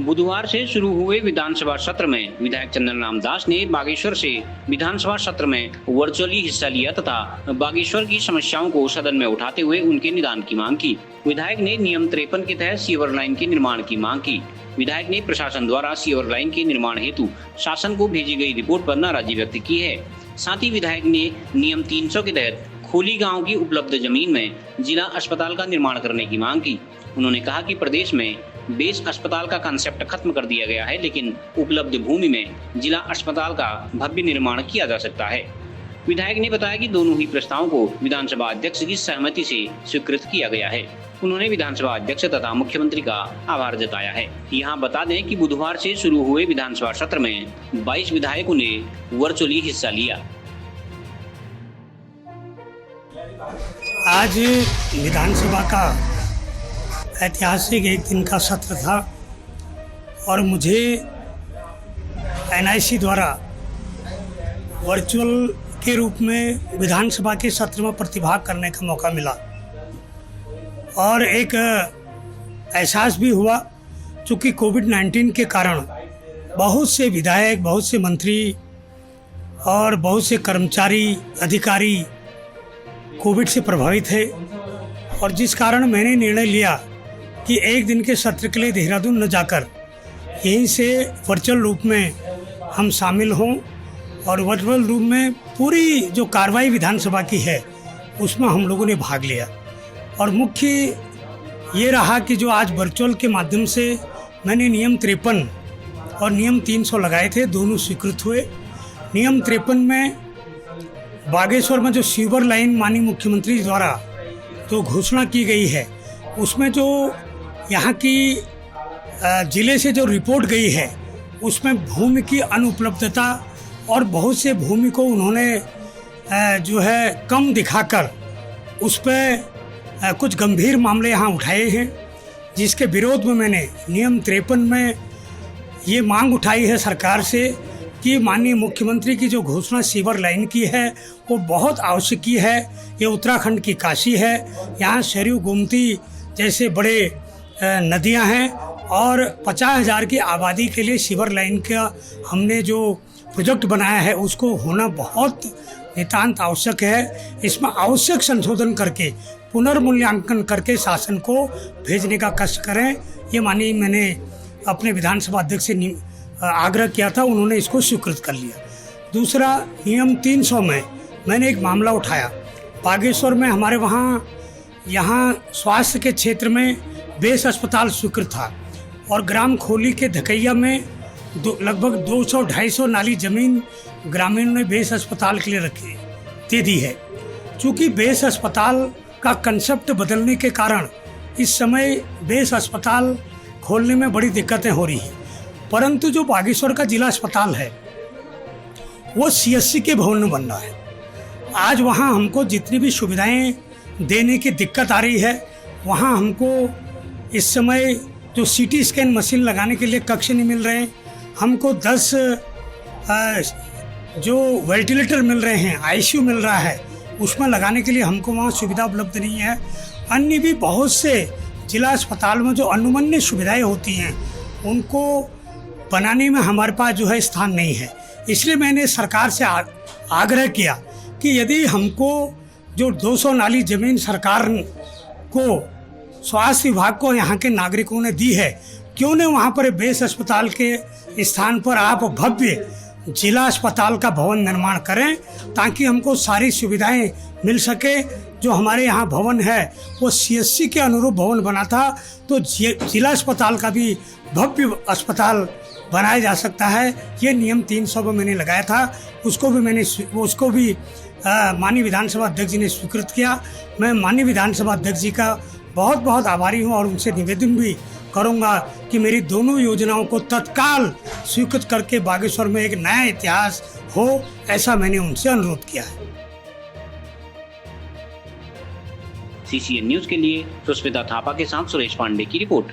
बुधवार से शुरू हुए विधानसभा सत्र में विधायक चंदन राम दास ने बागेश्वर से विधानसभा सत्र में वर्चुअली हिस्सा लिया तथा बागेश्वर की समस्याओं को सदन में उठाते हुए उनके निदान की मांग की। विधायक ने नियम 53 के तहत सीवर लाइन के निर्माण की मांग की। विधायक ने प्रशासन द्वारा सीवर लाइन के निर्माण हेतु शासन को भेजी गई रिपोर्ट पर नाराजगी व्यक्त की है। साथ ही विधायक ने नियम 300 के तहत खोली गांव की उपलब्ध जमीन में जिला अस्पताल का निर्माण करने की मांग की। उन्होंने कहा कि प्रदेश में बेस अस्पताल का कांसेप्ट खत्म कर दिया गया है, लेकिन उपलब्ध भूमि में जिला अस्पताल का भव्य निर्माण किया जा सकता है। विधायक ने बताया कि दोनों ही प्रस्तावों को विधानसभा अध्यक्ष की सहमति से स्वीकृत किया गया है। उन्होंने विधानसभा अध्यक्ष तथा मुख्यमंत्री का आभार जताया है। यहाँ बता दें कि बुधवार से शुरू हुए विधानसभा सत्र में 22 विधायकों ने वर्चुअली हिस्सा लिया। आज विधानसभा का ऐतिहासिक एक दिन का सत्र था और मुझे एनआईसी द्वारा वर्चुअल के रूप में विधानसभा के सत्र में प्रतिभाग करने का मौका मिला और एक एहसास भी हुआ, चूँकि कोविड-19 के कारण बहुत से विधायक, बहुत से मंत्री और बहुत से कर्मचारी, अधिकारी कोविड से प्रभावित है और जिस कारण मैंने निर्णय लिया कि एक दिन के सत्र के लिए देहरादून न जाकर यहीं से वर्चुअल रूप में हम शामिल हों और वर्चुअल रूप में पूरी जो कार्रवाई विधानसभा की है उसमें हम लोगों ने भाग लिया। और मुख्य ये रहा कि जो आज वर्चुअल के माध्यम से मैंने नियम 53 और नियम 300 लगाए थे, दोनों स्वीकृत हुए। नियम 53 में बागेश्वर में जो सीवर लाइन माननीय मुख्यमंत्री द्वारा जो घोषणा की गई है उसमें जो यहाँ की ज़िले से जो रिपोर्ट गई है उसमें भूमि की अनुपलब्धता और बहुत से भूमि को उन्होंने जो है कम दिखाकर उस पर कुछ गंभीर मामले यहाँ उठाए हैं, जिसके विरोध में मैंने नियम 53 में ये मांग उठाई है सरकार से कि माननीय मुख्यमंत्री की जो घोषणा सीवर लाइन की है वो बहुत आवश्यक की है। ये उत्तराखंड की काशी है, यहाँ सरयू गोमती जैसे बड़े नदियाँ हैं और 50,000 की आबादी के लिए सीवर लाइन का हमने जो प्रोजेक्ट बनाया है उसको होना बहुत नितांत आवश्यक है। इसमें आवश्यक संशोधन करके पुनर्मूल्यांकन करके शासन को भेजने का कष्ट करें, ये माननीय मैंने अपने विधानसभा अध्यक्ष से आग्रह किया था, उन्होंने इसको स्वीकृत कर लिया। दूसरा, नियम 300 में मैंने एक मामला उठाया। बागेश्वर में हमारे यहाँ स्वास्थ्य के क्षेत्र में बेस अस्पताल स्वीकृत था और ग्राम खोली के धकैया में लगभग 200-250 नाली ज़मीन ग्रामीण ने बेस अस्पताल के लिए दे दी है। चूँकि बेस अस्पताल का कंसेप्ट बदलने के कारण इस समय बेस अस्पताल खोलने में बड़ी दिक्कतें हो रही हैं, परंतु जो बागेश्वर का जिला अस्पताल है वो सीएससी के भवन में बन रहा है। आज वहाँ हमको जितनी भी सुविधाएं देने की दिक्कत आ रही है, वहाँ हमको इस समय जो सीटी स्कैन मशीन लगाने के लिए कक्ष नहीं मिल रहे हैं, हमको 10 जो वेंटिलेटर मिल रहे हैं, आईसीयू मिल रहा है, उसमें लगाने के लिए हमको वहाँ सुविधा उपलब्ध नहीं है। अन्य भी बहुत से जिला अस्पताल में जो अनुमन्य सुविधाएं होती हैं उनको बनाने में हमारे पास जो है स्थान नहीं है। इसलिए मैंने सरकार से आग्रह किया कि यदि हमको जो 200 नाली ज़मीन सरकार को स्वास्थ्य विभाग को यहाँ के नागरिकों ने दी है, क्यों न वहाँ पर बेस अस्पताल के स्थान पर आप भव्य जिला अस्पताल का भवन निर्माण करें ताकि हमको सारी सुविधाएं मिल सके। जो हमारे यहाँ भवन है वो सीएससी के अनुरूप भवन बना था, तो जिला अस्पताल का भी भव्य अस्पताल बनाया जा सकता है। ये नियम 300 में मैंने लगाया था, उसको भी माननीय विधानसभा अध्यक्ष जी ने स्वीकृत किया। मैं माननीय विधानसभा अध्यक्ष जी का बहुत बहुत आभारी हूँ और उनसे निवेदन भी करूँगा कि मेरी दोनों योजनाओं को तत्काल स्वीकृत करके बागेश्वर में एक नया इतिहास हो, ऐसा मैंने उनसे अनुरोध किया है। सीसीएन न्यूज़ के लिए सुष्मिता थापा के साथ सुरेश पांडे की रिपोर्ट।